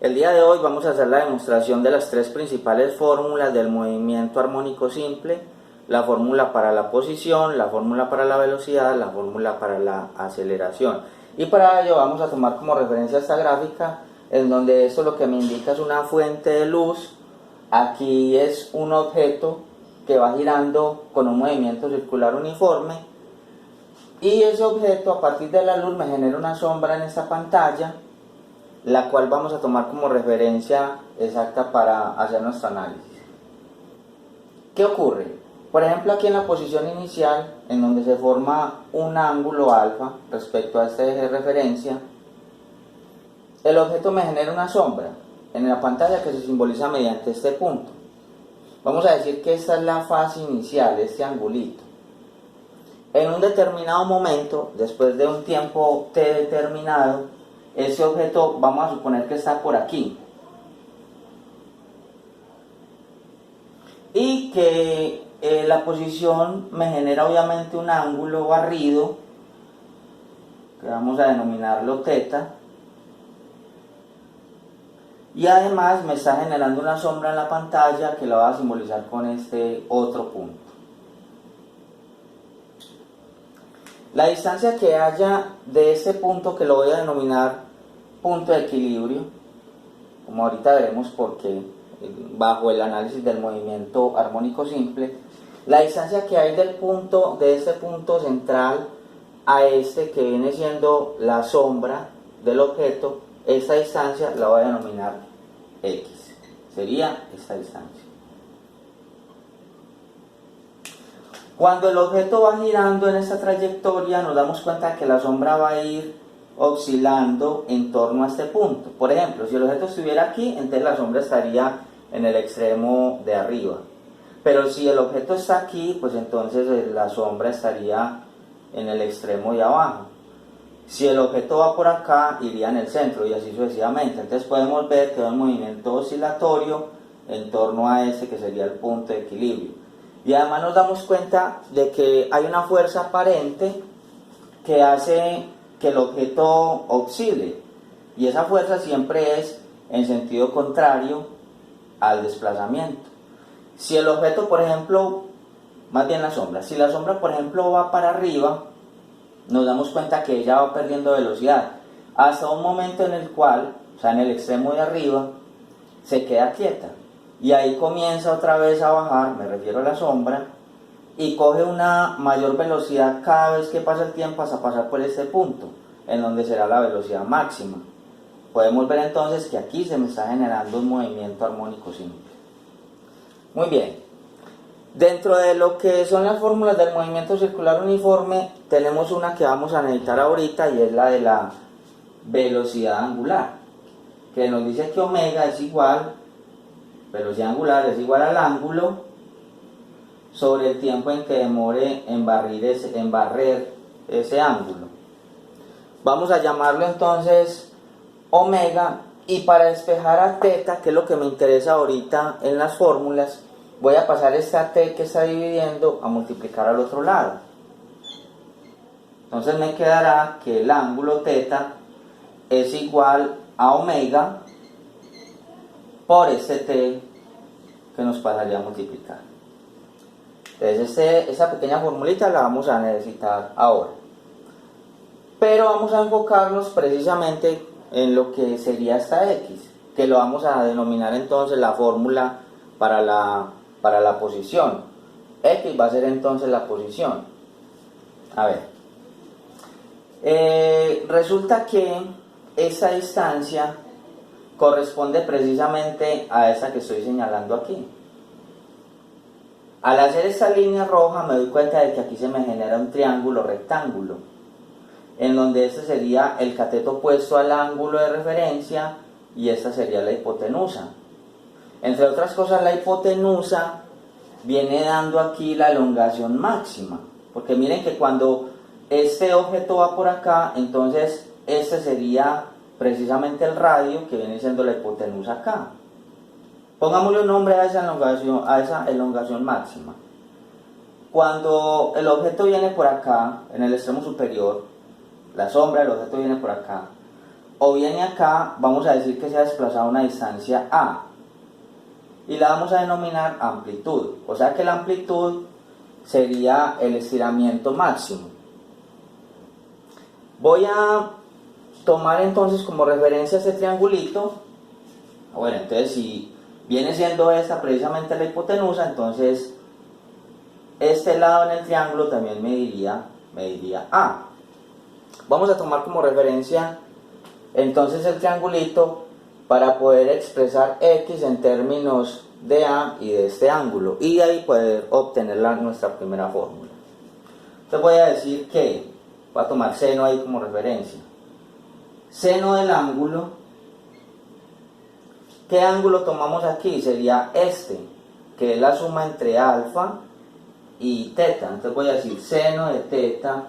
El día de hoy vamos a hacer la demostración de las tres principales fórmulas del movimiento armónico simple: la fórmula para la posición, la fórmula para la velocidad, la fórmula para la aceleración. Y para ello vamos a tomar como referencia esta gráfica, en donde esto lo que me indica es una fuente de luz. Aquí es un objeto que va girando con un movimiento circular uniforme, y ese objeto, a partir de la luz, me genera una sombra en esta pantalla, la cual vamos a tomar como referencia exacta para hacer nuestro análisis. ¿Qué ocurre? Por ejemplo, aquí en la posición inicial, en donde se forma un ángulo alfa respecto a este eje de referencia, el objeto me genera una sombra en la pantalla que se simboliza mediante este punto. Vamos a decir que esta es la fase inicial, este angulito. En un determinado momento, después de un tiempo t determinado, ese objeto vamos a suponer que está por aquí, y que la posición me genera obviamente un ángulo barrido que vamos a denominarlo θ, y además me está generando una sombra en la pantalla que la voy a simbolizar con este otro punto. La distancia que haya de este punto, que lo voy a denominar punto de equilibrio, como ahorita veremos porque bajo el análisis del movimiento armónico simple, la distancia que hay del punto, de este punto central a este que viene siendo la sombra del objeto, esta distancia la voy a denominar x, sería esta distancia. Cuando el objeto va girando en esta trayectoria, nos damos cuenta que la sombra va a ir oscilando en torno a este punto. Por ejemplo, si el objeto estuviera aquí, entonces la sombra estaría en el extremo de arriba. Pero si el objeto está aquí, pues entonces la sombra estaría en el extremo de abajo. Si el objeto va por acá, iría en el centro, y así sucesivamente. Entonces podemos ver que hay un movimiento oscilatorio en torno a ese que sería el punto de equilibrio. Y además nos damos cuenta de que hay una fuerza aparente que hace que el objeto oscile, y esa fuerza siempre es en sentido contrario al desplazamiento. Si el objeto, por ejemplo, más bien la sombra, si la sombra, por ejemplo, va para arriba, nos damos cuenta que ella va perdiendo velocidad hasta un momento en el cual, o sea, en el extremo de arriba, se queda quieta, y ahí comienza otra vez a bajar, me refiero a la sombra, y coge una mayor velocidad cada vez que pasa el tiempo hasta pasar por este punto, en donde será la velocidad máxima. Podemos ver entonces que aquí se me está generando un movimiento armónico simple. Muy bien, dentro de lo que son las fórmulas del movimiento circular uniforme, tenemos una que vamos a necesitar ahorita, y es la de la velocidad angular, que nos dice que omega es igual, velocidad angular es igual al ángulo sobre el tiempo en que demore en barrer ese ángulo. Vamos a llamarlo entonces omega, y para despejar a θ, que es lo que me interesa ahorita en las fórmulas, voy a pasar esta t que está dividiendo a multiplicar al otro lado. Entonces me quedará que el ángulo θ es igual a omega por este t que nos pasaría a multiplicar. Entonces esa pequeña formulita la vamos a necesitar ahora, pero vamos a enfocarnos precisamente en lo que sería esta x, que lo vamos a denominar entonces la fórmula para la posición. X va a ser entonces la posición. A ver, resulta que esa distancia corresponde precisamente a esa que estoy señalando aquí. Al hacer esta línea roja me doy cuenta de que aquí se me genera un triángulo rectángulo, en donde este sería el cateto opuesto al ángulo de referencia, y esta sería la hipotenusa. Entre otras cosas, la hipotenusa viene dando aquí la elongación máxima, porque miren que cuando este objeto va por acá, entonces este sería precisamente el radio, que viene siendo la hipotenusa acá. Pongámosle un nombre a esa elongación máxima. Cuando el objeto viene por acá, en el extremo superior, la sombra del objeto viene por acá, o viene acá, vamos a decir que se ha desplazado una distancia A y la vamos a denominar amplitud, o sea que la amplitud sería el estiramiento máximo. Voy a tomar entonces como referencia este triangulito. Bueno, entonces si viene siendo esta precisamente la hipotenusa, entonces este lado en el triángulo también mediría A. Vamos a tomar como referencia entonces el triangulito para poder expresar X en términos de A y de este ángulo, y de ahí poder obtener nuestra primera fórmula. Entonces voy a decir que, voy a tomar seno ahí como referencia. Seno del ángulo, ¿qué ángulo tomamos aquí? Sería este, que es la suma entre alfa y teta. Entonces voy a decir seno de teta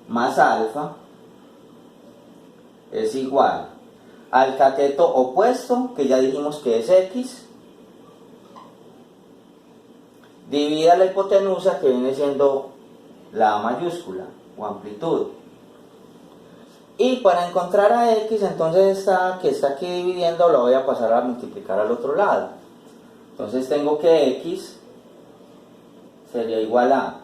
más alfa es igual al cateto opuesto, que ya dijimos que es X, divida la hipotenusa, que viene siendo la A mayúscula o amplitud. Y para encontrar a X, entonces esta que está aquí dividiendo la voy a pasar a multiplicar al otro lado. Entonces tengo que X sería igual a,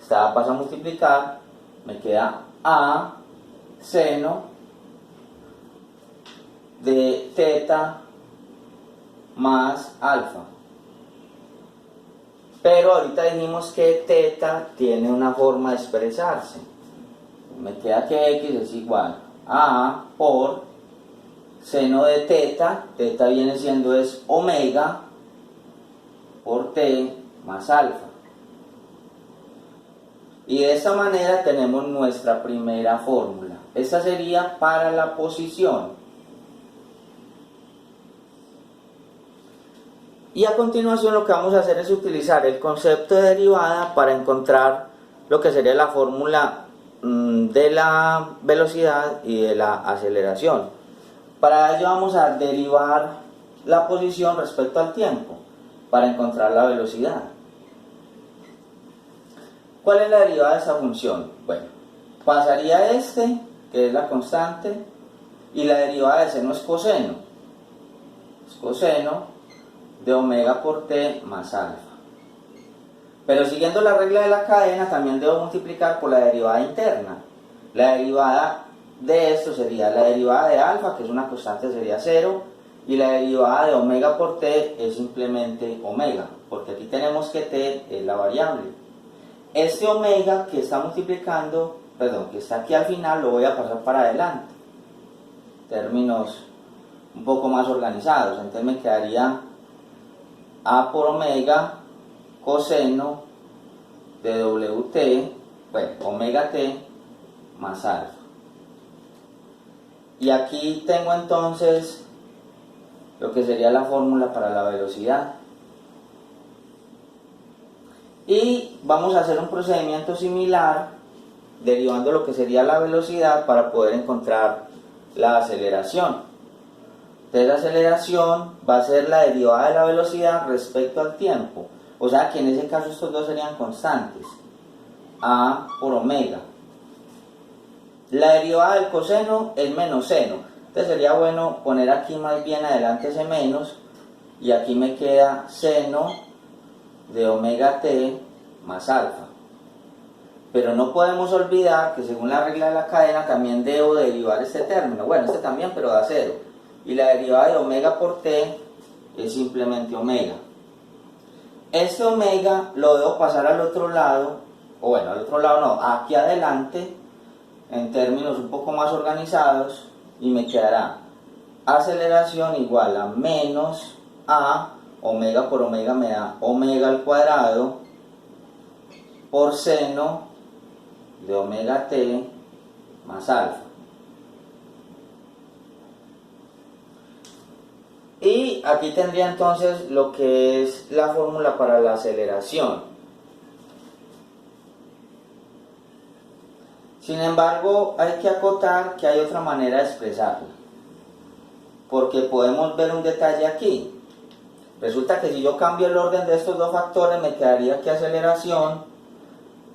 esta pasa a multiplicar, me queda A seno de teta más alfa. Pero ahorita dijimos que teta tiene una forma de expresarse. Me queda que X es igual a por seno de teta, teta viene siendo es omega por T más alfa. Y de esta manera tenemos nuestra primera fórmula. Esta sería para la posición. Y a continuación lo que vamos a hacer es utilizar el concepto de derivada para encontrar lo que sería la fórmula de la velocidad y de la aceleración. Para ello vamos a derivar la posición respecto al tiempo para encontrar la velocidad. ¿Cuál es la derivada de esa función? Bueno, pasaría este, que es la constante, y la derivada de seno es coseno. Es coseno de omega por T más alfa. Pero siguiendo la regla de la cadena, también debo multiplicar por la derivada interna. La derivada de esto sería la derivada de alfa, que es una constante, sería 0, y la derivada de omega por T es simplemente omega, porque aquí tenemos que T es la variable. Este omega que está multiplicando, perdón, que está aquí al final, lo voy a pasar para adelante. Términos un poco más organizados, entonces me quedaría A por omega coseno de WT, bueno, omega T más alfa. Y aquí tengo entonces lo que sería la fórmula para la velocidad. Y vamos a hacer un procedimiento similar, derivando lo que sería la velocidad para poder encontrar la aceleración. Entonces la aceleración va a ser la derivada de la velocidad respecto al tiempo. O sea que en ese caso estos dos serían constantes. A por omega. La derivada del coseno es menos seno. Entonces sería bueno poner aquí más bien adelante ese menos. Y aquí me queda seno de omega T más alfa. Pero no podemos olvidar que según la regla de la cadena también debo derivar este término. Bueno, este también, pero da 0. Y la derivada de omega por T es simplemente omega. Este omega lo debo pasar al otro lado, o bueno, al otro lado no, aquí adelante, en términos un poco más organizados, y me quedará aceleración igual a menos A, omega por omega me da omega al cuadrado, por seno de omega T más alfa. Y aquí tendría entonces lo que es la fórmula para la aceleración. Sin embargo, hay que acotar que hay otra manera de expresarla, porque podemos ver un detalle aquí. Resulta que si yo cambio el orden de estos dos factores, me quedaría que aceleración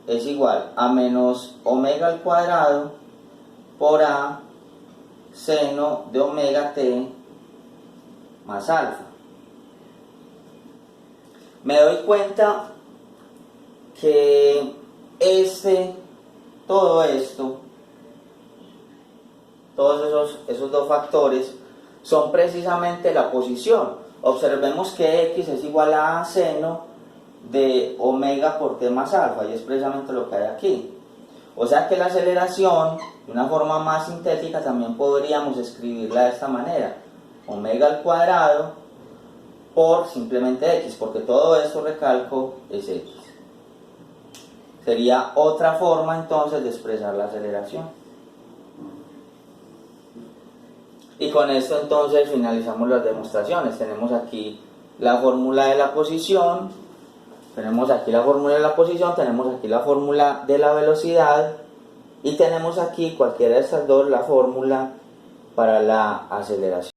es igual a menos omega al cuadrado por A seno de omega t más alfa. Me doy cuenta que todo esto, todos esos dos factores son precisamente la posición. Observemos que x es igual a seno de omega por t más alfa, y es precisamente lo que hay aquí. O sea que la aceleración, de una forma más sintética, también podríamos escribirla de esta manera: omega al cuadrado por simplemente x, porque todo esto, recalco, es x. Sería otra forma entonces de expresar la aceleración. Y con esto entonces finalizamos las demostraciones. Tenemos aquí la fórmula de la posición, tenemos aquí la fórmula de la velocidad, y tenemos aquí, cualquiera de estas dos, la fórmula para la aceleración.